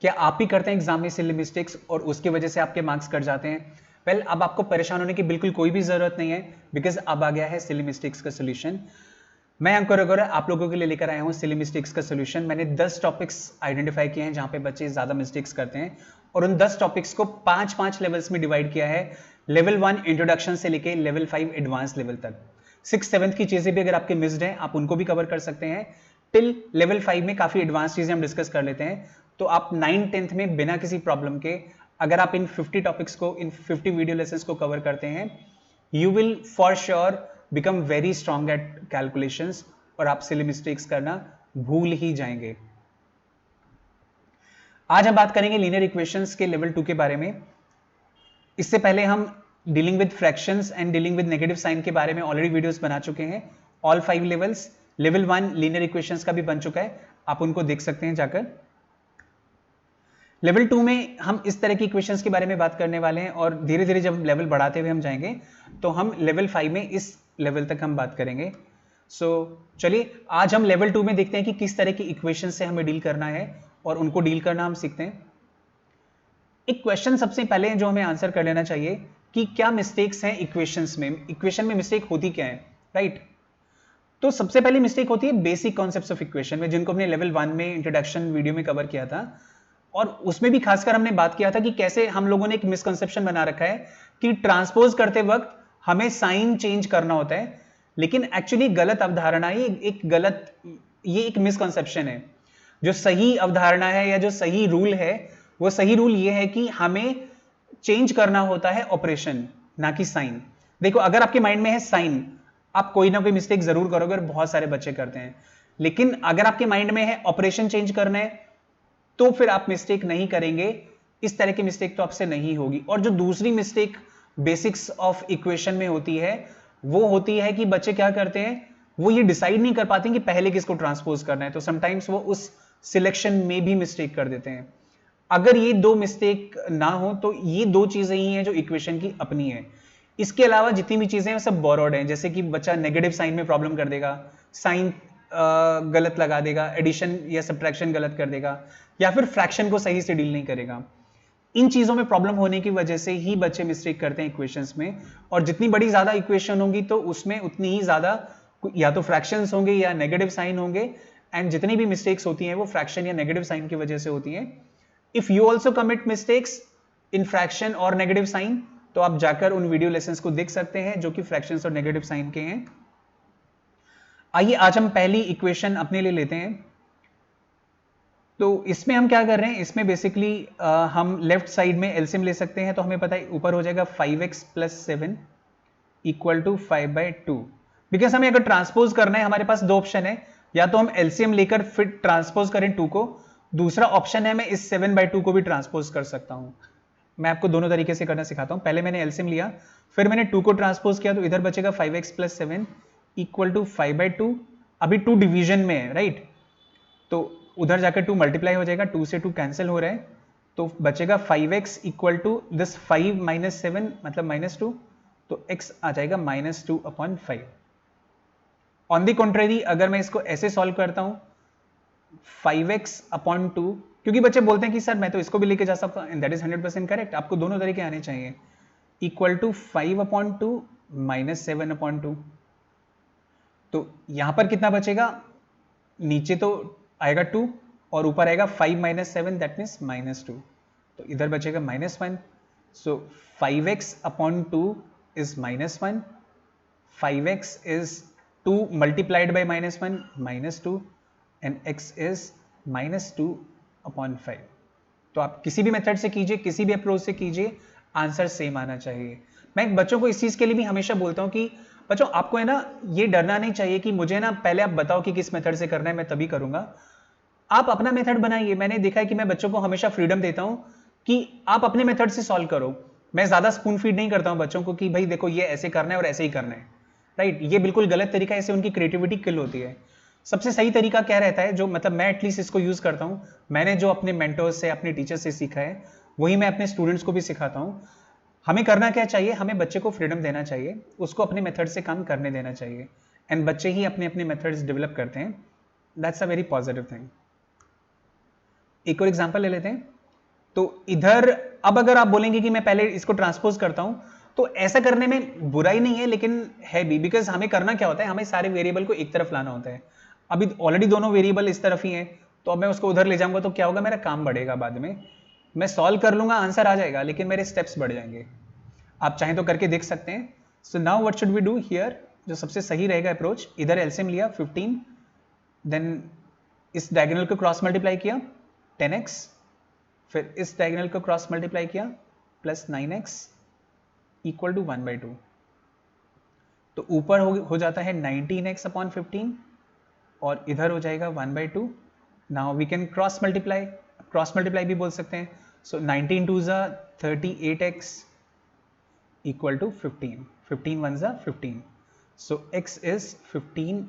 क्या आप भी करते हैं एग्जाम में सिली मिस्टेक्स और उसकी वजह से आपके मार्क्स कट जाते हैं? वेल, अब आपको परेशान होने की बिल्कुल कोई भी जरूरत नहीं है, बिकॉज अब आ गया है सिली मिस्टेक्स का सोल्यूशन। मैं अंकुर अगोरा आप लोगों के लिए लेकर आया हूँ सिली मिस्टेक्स का सोल्यूशन। मैंने 10 टॉपिक्स आइडेंटिफाई किए हैं जहां पे बच्चे ज्यादा मिस्टेक्स करते हैं, और उन 10 टॉपिक्स को 5-5 लेवल्स में डिवाइड किया है। लेवल 1 इंट्रोडक्शन से लेके लेवल 5 एडवांस लेवल तक। 6-7 की चीजें भी अगर आपके मिस्ड हैं, आप उनको भी कवर कर सकते हैं। टिल लेवल 5 में काफी एडवांस चीजें हम डिस्कस कर लेते हैं, तो आप 9th-10th में बिना किसी प्रॉब्लम के अगर आप इन 50 टॉपिक्स को, इन 50 वीडियो लेसन्स को कवर करते हैं, you will for sure become very strong at calculations, और आप सिली मिस्टेक्स करना भूल ही जाएंगे। आज हम बात करेंगे लीनियर इक्वेशंस के लेवल 2 के बारे में। इससे पहले हम dealing with fractions and dealing with negative sign के बारे में ऑलरेडी वीडियोस बना चुके हैं। All 5 levels, level 1 linear equations का भी बन चुका है, आप उनको देख सकते हैं जाकर। लेवल 2 में हम इस तरह की इक्वेशंस के बारे में बात करने वाले हैं, और धीरे धीरे जब लेवल बढ़ाते हुए हम जाएंगे तो हम लेवल 5 में इस लेवल तक हम बात करेंगे। चलिए आज हम लेवल 2 में देखते हैं कि किस तरह की इक्वेशन से हमें डील करना है, और उनको डील करना हम सीखते हैं। एक क्वेश्चन सबसे पहले जो हमें आंसर कर लेना चाहिए कि क्या मिस्टेक्स हैं इक्वेशंस में, इक्वेशन में मिस्टेक होती क्या है, राइट? तो सबसे पहली मिस्टेक होती है बेसिक कॉन्सेप्ट्स ऑफ इक्वेशन में, जिनको हमने लेवल 1 में इंट्रोडक्शन वीडियो में कवर किया था, और उसमें भी खासकर हमने बात किया था कि कैसे हम लोगों ने एक मिसकंसेप्शन बना रखा है कि ट्रांसपोज करते वक्त हमें साइन चेंज करना होता है, लेकिन एक्चुअली गलत अवधारणा है, ये एक मिसकंसेप्शन है। जो सही अवधारणा है या जो सही रूल है, वो सही रूल ये है कि हमें चेंज करना होता है ऑपरेशन, ना कि साइन। देखो, अगर आपके माइंड में है साइन, आप कोई ना कोई मिस्टेक जरूर करोगे, और बहुत सारे बच्चे करते हैं। लेकिन अगर आपके माइंड में है ऑपरेशन चेंज करना है, तो फिर आप मिस्टेक नहीं करेंगे। इस तरह की मिस्टेक तो आपसे नहीं होगी। और जो दूसरी मिस्टेक बेसिक्स ऑफ इक्वेशन में होती है, वो होती है कि बच्चे क्या करते हैं, वो ये डिसाइड नहीं कर पाते कि पहले किसको ट्रांसपोज करना है, तो समटाइम्स वो उस सिलेक्शन में भी मिस्टेक कर देते हैं। अगर ये दो मिस्टेक ना हो तो ये दो चीजें ही हैं जो इक्वेशन की अपनी है। इसके अलावा जितनी भी चीजें हैं सब बोरोड हैं, जैसे कि बच्चा नेगेटिव साइन में प्रॉब्लम कर देगा, साइन गलत लगा देगा, एडिशन या सब्ट्रैक्शन गलत कर देगा, या फिर फ्रैक्शन को सही से डील नहीं करेगा। इन चीजों में प्रॉब्लम होने की वजह से ही बच्चे मिस्टेक करते हैं इक्वेशंस में। और जितनी बड़ी ज्यादा इक्वेशन होंगी तो उसमें उतनी ही ज्यादा या तो फ्रैक्शंस होंगे या नेगेटिव साइन होंगे, एंड जितनी भी मिस्टेक्स होती हैं वो फ्रैक्शन या नेगेटिव साइन की वजह से होती हैं। If you also commit mistakes in fraction और नेगेटिव साइन, तो आप जाकर उन वीडियो लेसन्स को देख सकते हैं जो कि फ्रैक्शंस और नेगेटिव साइन के हैं। आइए आज हम पहली इक्वेशन अपने लिए लेते हैं। तो इसमें हम क्या कर रहे हैं, इसमें बेसिकली हम लेफ्ट साइड में एलसीएम ले सकते हैं, तो हमें पता है ऊपर हो जाएगा 5x + 7 = 5/2। बिकॉज हमें अगर ट्रांसपोज करना है, हमारे पास दो ऑप्शन है, या तो हम एलसीएम लेकर फिर ट्रांसपोज करें 2 को, दूसरा ऑप्शन है मैं इस 7/2 को भी ट्रांसपोज कर सकता हूं। मैं आपको दोनों तरीके से करना सिखाता हूं। पहले मैंने एलसीएम लिया, फिर मैंने 2 को ट्रांसपोज किया, तो इधर बचेगा 5x + 7 = 5/2। अभी 2 डिवीजन में है, राइट? तो उधर जाकर 2 मल्टीप्लाई हो जाएगा, 2 से 2 कैंसिल हो रहा है, तो बचेगा 5x = दिस 5 - 7 मतलब -2, तो x आ जाएगा -2/5। ऑन द कॉन्ट्रेरी अगर मैं इसको ऐसे सॉल्व करता हूं 5x/2, क्योंकि बच्चे बोलते हैं कि सर मैं तो इसको भी लेके जा सकता हूं, एंड दैट इज 100% करेक्ट, आपको दोनों तरीके आने चाहिए, = 5/2 - 7/2। तो यहां पर कितना बचेगा, नीचे तो आएगा 2 और ऊपर आएगा 5 - 7 दैट मीन्स -2, तो इधर बचेगा -1। सो 5x/2 is -1, 5x is 2 multiplied by -1 -2, and x is -2/5। तो आप किसी भी मेथड से कीजिए, किसी भी अप्रोच से कीजिए, आंसर सेम आना चाहिए। मैं बच्चों को इस चीज के लिए भी हमेशा बोलता हूं कि बच्चों आपको है ना ये डरना नहीं चाहिए कि मुझे ना पहले आप बताओ कि किस मेथड से करना है, मैं तभी करूंगा। आप अपना मेथड बनाइए। मैंने देखा है कि मैं बच्चों को हमेशा फ्रीडम देता हूं कि आप अपने मेथड से सॉल्व करो। मैं ज्यादा स्पून फीड नहीं करता हूं बच्चों को कि भाई देखो ये ऐसे करना है और ऐसे ही करना है, राइट? ये बिल्कुल गलत तरीका है, इससे उनकी क्रिएटिविटी किल होती है। सबसे सही तरीका क्या रहता है, जो मतलब मैं एटलीस्ट इसको यूज करता हूं, मैंने जो अपने मेंटर्स से, अपने टीचर से सीखा है, वही मैं अपने स्टूडेंट्स को भी सिखाता हूं। हमें करना क्या चाहिए, हमें बच्चे को फ्रीडम देना चाहिए, उसको अपने मेथड से काम करने देना चाहिए, एंड बच्चे ही अपने अपने मेथड्स डेवलप करते हैं। That's a very positive thing. एक और एग्जांपल ले लेते हैं। तो इधर अब अगर आप बोलेंगे कि मैं पहले इसको ट्रांसपोज करता हूं, तो ऐसा करने में बुराई नहीं है, लेकिन है भी, बिकॉज हमें करना क्या होता है, हमें सारे वेरिएबल को एक तरफ लाना होता है। अभी ऑलरेडी दोनों वेरिएबल इस तरफ ही हैं, तो अब मैं उसको उधर ले जाऊंगा तो क्या होगा, मेरा काम बढ़ेगा। बाद में मैं सॉल्व कर लूंगा, आंसर आ जाएगा, लेकिन मेरे स्टेप्स बढ़ जाएंगे। आप चाहें तो करके देख सकते हैं। So now what should we do here, जो सबसे सही रहेगा अप्रोच, इधर एलसीएम लिया 15, देन इस डायगोनल को क्रॉस मल्टीप्लाई किया 10x, फिर इस डायगोनल को क्रॉस मल्टीप्लाई किया प्लस 9x इक्वल टू 1/2। तो ऊपर हो जाता है 19x अपॉन 15 और इधर हो जाएगा 1/2। Now we can cross multiply भी बोल सकते हैं। सो 19 2 ज़ा 38x equal to 15, 15 1 ज़ा 15, so x is 15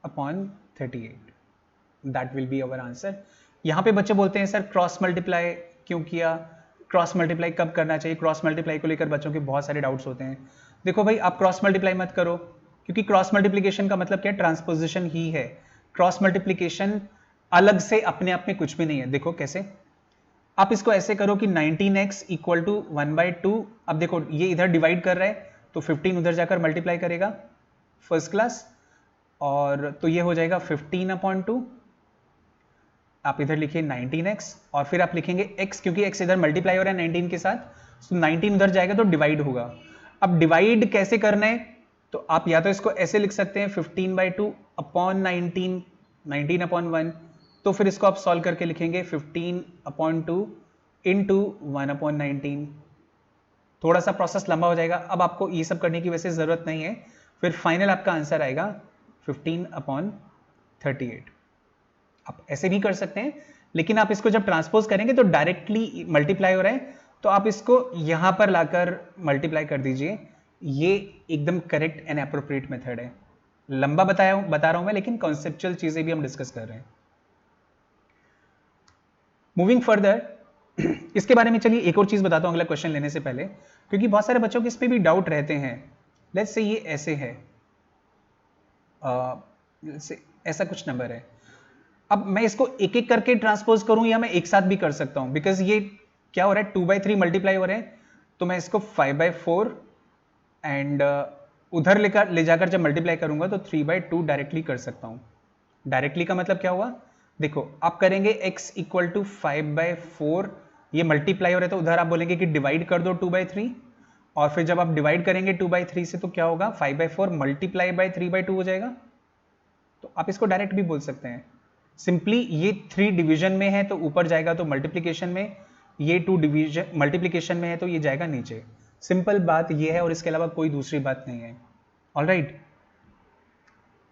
upon 38, that will be our answer। यहाँ पे बच्चे बोलते हैं सर क्रॉस मल्टीप्लाई क्यों किया, क्रॉस मल्टीप्लाई कब करना चाहिए, क्रॉस मल्टीप्लाई को लेकर बच्चों के बहुत सारे डाउट्स होते हैं। देखो भाई, आप क्रॉस मल्टीप्लाई मत करो, क्योंकि क्रॉस मल्टीप्लिकेशन का मतलब क्या है, ट्रांसपोजिशन ही है। क्रॉस मल्टीप्लिकेशन अलग से अपने आप में कुछ भी नहीं है। देखो कैसे, आप इसको ऐसे करो कि 19x इक्वल टू 1/2। अब देखो ये इधर डिवाइड कर रहा है, तो 15 उधर जाकर मल्टीप्लाई करेगा फर्स्ट क्लास, और तो ये हो जाएगा 15/2। आप इधर लिखिए 19x और फिर आप लिखेंगे x, क्योंकि x इधर मल्टीप्लाई हो रहा है 19 के साथ, तो 19 उधर जाएगा तो डिवाइड होगा। अब डिवाइड कैसे करना है, तो आप या तो इसको ऐसे लिख सकते हैं 15/2 अपॉन 19, 19/1, तो फिर इसको आप सॉल्व करके लिखेंगे 15/2 इंटू 1/19। थोड़ा सा प्रोसेस लंबा हो जाएगा, अब आपको ये सब करने की वैसे ज़रूरत नहीं है। फिर फाइनल आपका आंसर आएगा 15/38। आप ऐसे भी कर सकते हैं, लेकिन आप इसको जब ट्रांसपोज करेंगे तो डायरेक्टली मल्टीप्लाई हो रहा है, तो आप इसको यहां पर लाकर मल्टीप्लाई कर दीजिए। ये एकदम करेक्ट एंड एप्रोप्रिएट मेथड है। लंबा बता रहा हूं मैं, लेकिन कॉन्सेप्चुअल चीजें भी हम डिस्कस कर रहे हैं। मूविंग फर्दर, इसके बारे में चलिए एक और चीज बताता हूं अगला क्वेश्चन लेने से पहले, क्योंकि बहुत सारे बच्चों के इस पे भी डाउट रहते हैं। लेट्स से ये ऐसे है, ऐसा कुछ नंबर है। अब मैं इसको एक एक करके ट्रांसपोज करूं या मैं एक साथ भी कर सकता हूं, बिकॉज ये क्या हो रहा है, 2/3 मल्टीप्लाई हो रहे हैं, तो मैं इसको 5/4 एंड उधर ले जाकर जब मल्टीप्लाई करूंगा तो 3/2 डायरेक्टली कर सकता हूं। डायरेक्टली का मतलब क्या हुआ, देखो आप करेंगे x इक्वल टू 5/4, ये मल्टीप्लाई हो रहा है तो उधर आप बोलेंगे कि डिवाइड कर दो 2/3, और फिर जब आप डिवाइड करेंगे 2/3 से तो क्या होगा, 5/4 मल्टीप्लाई बाय 3/2 हो जाएगा। तो आप इसको डायरेक्ट भी बोल सकते हैं। सिंपली ये 3 डिवीजन में है तो ऊपर जाएगा तो मल्टीप्लिकेशन में, ये 2 डिवीजन मल्टीप्लिकेशन में है तो ये जाएगा नीचे। सिंपल बात ये है और इसके अलावा कोई दूसरी बात नहीं है। ऑलराइट,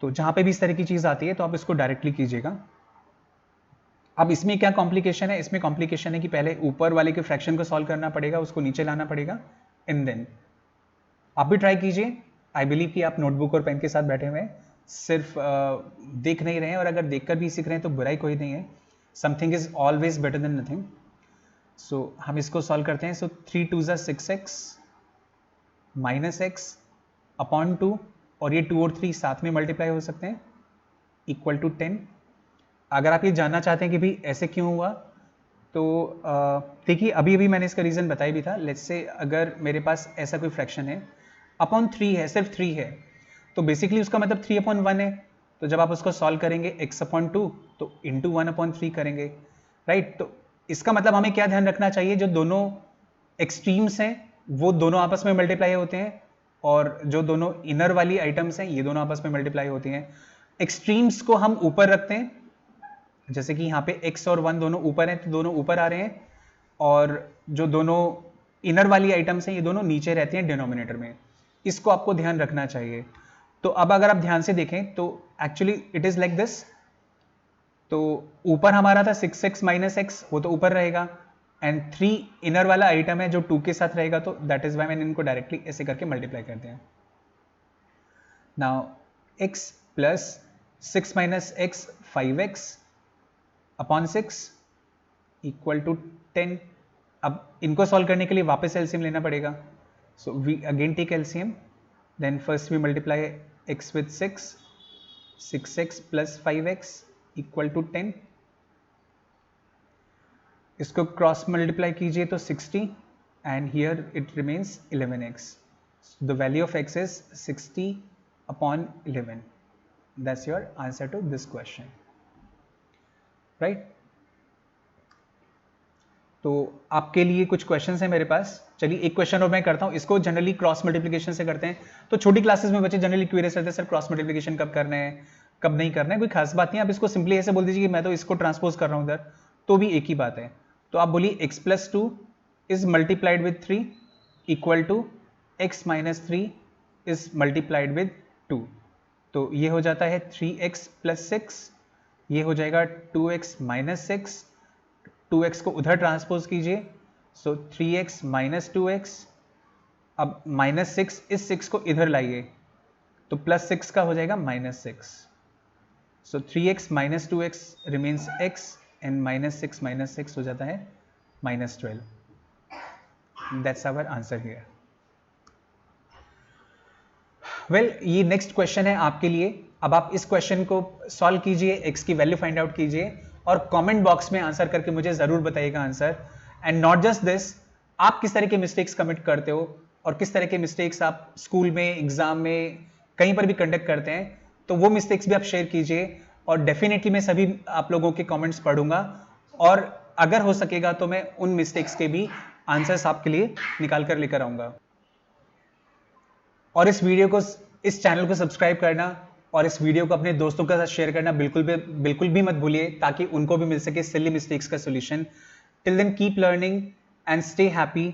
तो जहां पे भी इस तरह की चीज आती है तो आप इसको डायरेक्टली कीजिएगा। अब इसमें क्या कॉम्प्लिकेशन है, इसमें कॉम्प्लिकेशन है कि पहले ऊपर वाले के फ्रैक्शन को सॉल्व करना पड़ेगा, उसको नीचे लाना पड़ेगा, एंड देन आप भी ट्राई कीजिए। आई बिलीव कि आप नोटबुक और पेन के साथ बैठे हुए हैं, सिर्फ देख नहीं रहे हैं, और अगर देखकर भी सीख रहे हैं तो बुराई कोई नहीं है। Something is always better than nothing. So हम इसको सॉल्व करते हैं। सो 3 2 ज़ा 6x माइनस x अपॉन 2, और ये 2 और 3 साथ में मल्टीप्लाई हो सकते हैं, इक्वल टू 10। अगर आप ये जानना चाहते हैं कि भाई ऐसे क्यों हुआ, तो देखिए अभी अभी मैंने इसका रीज़न बताया भी था। लेट्स से अगर मेरे पास ऐसा कोई फ्रैक्शन है, अपॉन 3 है, सिर्फ 3 है, तो बेसिकली उसका मतलब 3/1 है। तो जब आप उसको सॉल्व करेंगे x/2 तो इंटू 1/3 करेंगे, राइट। तो इसका मतलब हमें क्या ध्यान रखना चाहिए, जो दोनों एक्सट्रीम्स हैं वो दोनों आपस में मल्टीप्लाई होते हैं, और जो दोनों इनर वाली आइटम्स हैं ये दोनों आपस में मल्टीप्लाई होती हैं। एक्सट्रीम्स को हम ऊपर रखते हैं, जैसे कि यहाँ पे x और 1 दोनों ऊपर हैं तो दोनों ऊपर आ रहे हैं, और जो दोनों इनर वाली आइटम्स हैं ये दोनों नीचे रहती हैं डिनोमिनेटर में। इसको आपको ध्यान रखना चाहिए। तो अब अगर आप ध्यान से देखें तो actually it is like this. तो ऊपर हमारा था 6x माइनस एक्स, वो तो ऊपर रहेगा, एंड 3 इनर वाला आइटम है जो 2 के साथ रहेगा, तो दैट इज वाई मैंने इनको डायरेक्टली ऐसे करके मल्टीप्लाई कर दिया। Now x plus 6 minus x 5x upon 6 equal to 10। अब इनको सॉल्व करने के लिए वापस एलसीएम लेना पड़ेगा। So we again take LCM, then first we multiply x with 6x plus 5x equal to 10। इसको क्रॉस मल्टीप्लाई कीजिए तो 60 and here it remains 11x. The value of x is 60 upon 11. That's your answer to this question, right. तो आपके लिए कुछ questions हैं मेरे पास. चलिए एक क्वेश्चन और मैं करता हूं. इसको जनरली क्रॉस मल्टीप्लिकेशन से करते हैं. तो छोटी क्लासेस में बच्चे जनरली क्वेरीज रहते हैं, सर क्रॉस मल्टीप्लिकेशन कब करना है, कब नहीं करना है. कोई खास बात नहीं, आप इसको सिंपली ऐसे बोल दीजिए कि मैं तो इसको ट्रांसपोज कर रहा हूं उधर, तो भी एक ही बात है. तो आप बोलिए x plus 2 is multiplied with 3 equal to x minus 3 is multiplied with 2. तो ये हो जाता है 3x प्लस 6, ये हो जाएगा 2x माइनस 6. 2x को उधर ट्रांसपोज कीजिए, सो 3x माइनस 2x. अब माइनस 6, इस 6 को इधर लाइए तो प्लस 6 का हो जाएगा minus 6. So 3x minus 2x remains x and minus 6 हो जाता है minus 12. That's our answer here. Well, ये नेक्स्ट क्वेश्चन है आपके लिए. अब आप इस क्वेश्चन को सॉल्व कीजिए, x की वैल्यू फाइंड आउट कीजिए और कमेंट बॉक्स में आंसर करके मुझे जरूर बताइएगा answer. And not just this, आप किस तरह के मिस्टेक्स कमिट करते हो और किस तरह के मिस्टेक्स आप स्कूल में, एग्जाम में, कहीं पर भी कंडक्ट करते हैं, तो वो मिस्टेक्स भी आप शेयर कीजिए. और डेफिनेटली मैं सभी आप लोगों के कमेंट्स पढ़ूंगा और अगर हो सकेगा तो मैं उन मिस्टेक्स के भी आंसर्स आपके लिए निकाल कर लेकर आऊंगा. और इस वीडियो को, इस चैनल को सब्सक्राइब करना और इस वीडियो को अपने दोस्तों के साथ शेयर करना बिल्कुल भी मत भूलिए, ताकि उनको भी मिल सके सिली मिस्टेक्स का solution. Till then keep learning and stay happy.